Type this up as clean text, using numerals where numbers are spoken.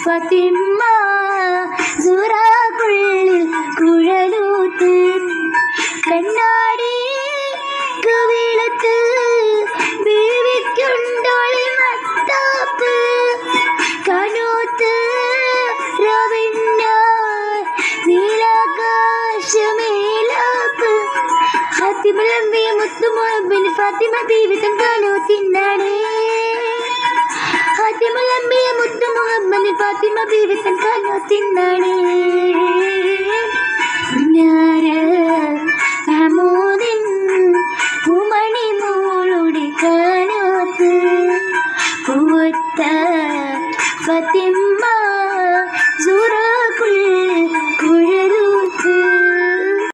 ഫാത്തിമ സുറാക്കുള്ളിൽ കുഴലൂത്ത് കണ്ണാടി കവിളത്ത് ബീവിക്കുണ്ടോളി മത്താപ്പ് കനൂത്ത് രവിണ്ണ നീലാകാശമേലാപ്പ് ഫാത്തിമലമ്പിയ മുത്തുമുഹബിന് ഫാത്തിമ ബീവി തൻ കാനൂത്തിന്നാണേ ഫാത്തിമലമ്പിയ മുത്തുമുഹബിന് ഫാത്തിമ ബീവി തൻ കാനൂത്തിന്നാണേ മഹമൂദിൻ പൂമണി മോളുടെ കാനൂത്ത് പൂവത്ത ഫാത്തിമ സുറ